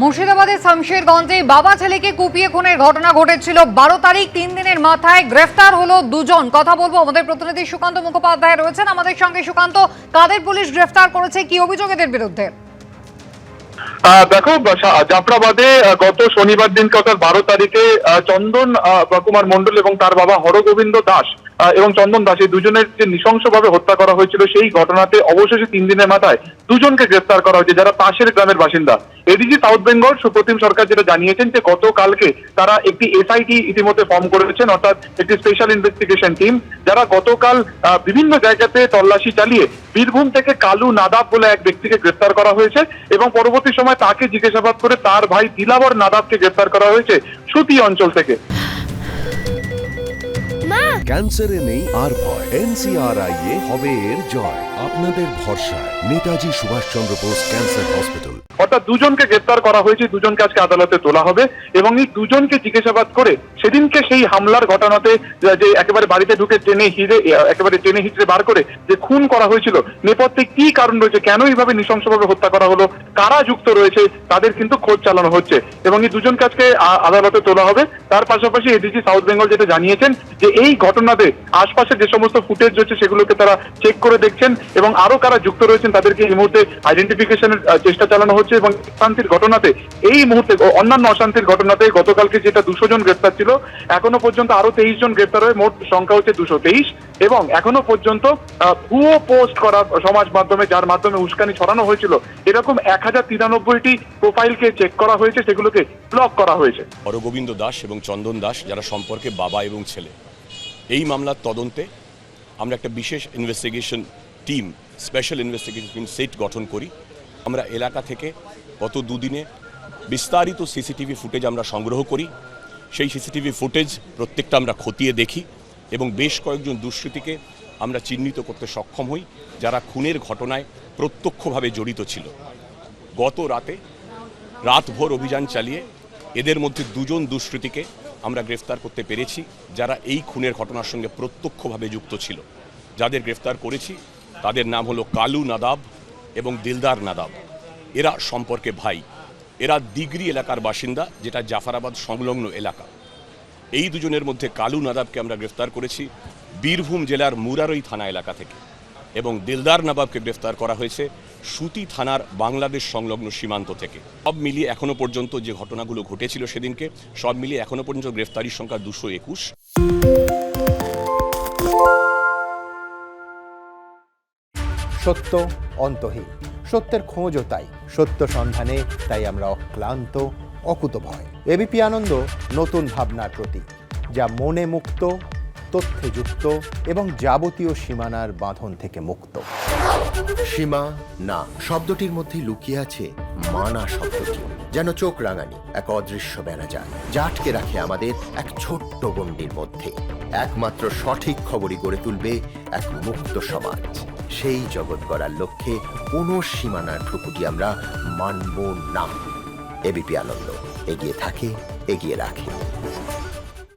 মুর্শিদাবাদের শামশেরগঞ্জে বাবা ছেলেকে কুপিয়ে খুনের ঘটনা ঘটেছিল 12 তারিখ। 3 দিনের মাথায় গ্রেফতার হলো দুজন। কথা বলবো, আমাদের প্রতিনিধি সুকান্ত মুখোপাধ্যায় রয়েছেন আমাদের সঙ্গে। সুকান্ত, কাদের পুলিশ গ্রেফতার করেছে, কি অভিযোগ এদের বিরুদ্ধে? দেখো, জাফরাবাদে গত শনিবার দিনকে অর্থাৎ 12 তারিখে চন্দন কুমার মন্ডল এবং তার বাবা হরগোবিন্দ দাস এবং চন্দন দাস, এই দুজনের যে নৃশংসভাবে হত্যা করা হয়েছিল, সেই ঘটনাতে অবশেষে 3 দিনের মাথায় দুজনকে গ্রেফতার করা হয়েছে, যারা পাশের গ্রামের বাসিন্দা। এডিজি সাউথ বেঙ্গল সুপ্রতিম সরকার যেটা জানিয়েছেন যে গতকালকে তারা একটি এসআইটি ইতিমধ্যে ফর্ম করেছেন, অর্থাৎ একটি স্পেশাল ইনভেস্টিগেশন টিম, যারা গতকাল বিভিন্ন জায়গাতে তল্লাশি চালিয়ে বীরভূম থেকে কালু নাদাব বলে এক ব্যক্তিকে গ্রেফতার করা হয়েছে এবং পরবর্তী সময় তাকে জিজ্ঞাসাবাদ করে তার ভাই দিলাবর নাদাবকে গ্রেফতার করা হয়েছে সুতি অঞ্চল থেকে। ক্যান্সারে নেই আর ভয়, NCRI হবে এর জয়। আপনাদের ভরসায় নেতাজি সুভাষচন্দ্র বোস ক্যান্সার হসপিটাল। অর্থাৎ দুজনকে গ্রেফতার করা হয়েছে, দুজনকে আজকে আদালতে তোলা হবে এবং এই দুজনকে জিজ্ঞাসাবাদ করে সেদিনকে সেই হামলার ঘটনাতে যে একেবারে বাড়িতে ঢুকে টেনে হিচড়ে বার করে যে খুন করা হয়েছিল, নেপথ্যে কি কারণ রয়েছে, কেন এইভাবে নৃশংসভাবে হত্যা করা হলো, কারা যুক্ত রয়েছে, তাদের কিন্তু খোঁজ চালানো হচ্ছে এবং এই দুজনকে আজকে আদালতে তোলা হবে। তার পাশাপাশি এডিজি সাউথ বেঙ্গল যেটা জানিয়েছেন যে এই ঘটনাতে আশপাশে যে সমস্ত ফুটেজ রয়েছে সেগুলোকে তারা চেক করে দেখছেন এবং আরো কারা যুক্ত রয়েছেন তাদেরকে এই মুহূর্তে আইডেন্টিফিকেশনের চেষ্টা চালানো হচ্ছে এবং অশান্তির ঘটনাতে এই মুহূর্তে অন্যান্য অশান্তির ঘটনাতে গতকালকে যেটা 200 জন গ্রেফতার ছিল, এখনো পর্যন্ত আরো 23 জন গ্রেফতার হয়ে মোট সংখ্যা হচ্ছে 223 এবং এখনো পর্যন্ত ভুয়ো পোস্ট করা সমাজ মাধ্যমে, যার মাধ্যমে উস্কানি ছড়ানো হয়েছিল, এরকম 1093টি প্রোফাইলকে চেক করা হয়েছে, সেগুলোকে ব্লক করা হয়েছে। হরগোবিন্দ দাস এবং চন্দন দাস, যারা সম্পর্কে বাবা এবং ছেলে, এই মামলার তদন্তে আমরা একটা বিশেষ investigation team, special investigation set গঠন করি। আমরা এলাকা থেকে গত দুদিনে বিস্তারিত সিসিটিভি ফুটেজ আমরা সংগ্রহ করি। সেই সিসিটিভি ফুটেজ প্রত্যেকটা আমরা খতিয়ে দেখি এবং বেশ কয়েকজন দুষ্কৃতীকে আমরা চিহ্নিত করতে সক্ষম হই, যারা খুনের ঘটনায় প্রত্যক্ষভাবে জড়িত ছিল। গত রাতভর অভিযান চালিয়ে এদের মধ্যে দুজন দুষ্কৃতীকে আমরা গ্রেফতার করতে পেরেছি, যারা এই খুনের ঘটনার সঙ্গে প্রত্যক্ষভাবে যুক্ত ছিল। যাদের গ্রেফতার করেছি তাদের নাম হলো কালু নাদাব এবং দিলদার নাদাব। এরা সম্পর্কে ভাই। এরা দিগরি এলাকার বাসিন্দা, যেটা জাফরাবাদ সংলগ্ন এলাকা। এই দুজনের মধ্যে কালু নাদাবকে আমরা গ্রেফতার করেছি বীরভূম জেলার মুরারই থানা এলাকা থেকে এবং দিলদার নাদাবকে গ্রেফতার করা হয়েছে সুতি থানার বাংলাদেশ সংলগ্ন সীমান্ত থেকে। সব মিলিয়ে এখনো পর্যন্ত যে ঘটনাগুলো ঘটেছিল সেদিনকে, সব মিলিয়ে এখনো পর্যন্ত গ্রেফতারির সংখ্যা 221। সত্য অন্তহীন, সত্যের খোঁজও তাই, সত্য সন্ধানে তাই আমরা অক্লান্ত, অকুতভয়। এবিপি আনন্দ নতুন ভাবনার প্রতীক, যা মনে মুক্ত, তথ্যে যুক্ত এবং যাবতীয় সীমানার বাঁধন থেকে মুক্ত। সীমা না শব্দটির মধ্যে লুকিয়ে আছে মানা শব্দটি, যেন চোখ রাঙানি এক অদৃশ্য বেড়াজাল, যা আটকে রাখে আমাদের এক ছোট্ট গণ্ডির মধ্যে। একমাত্র সঠিক খবরই গড়ে তুলবে এক মুক্ত সমাজ। সেই জগৎ গড়ার লক্ষ্যে কোনো সীমানার ঠুকুটি আমরা মানব না। এবিপি আনন্দ এগিয়ে থাকে, এগিয়ে রাখে।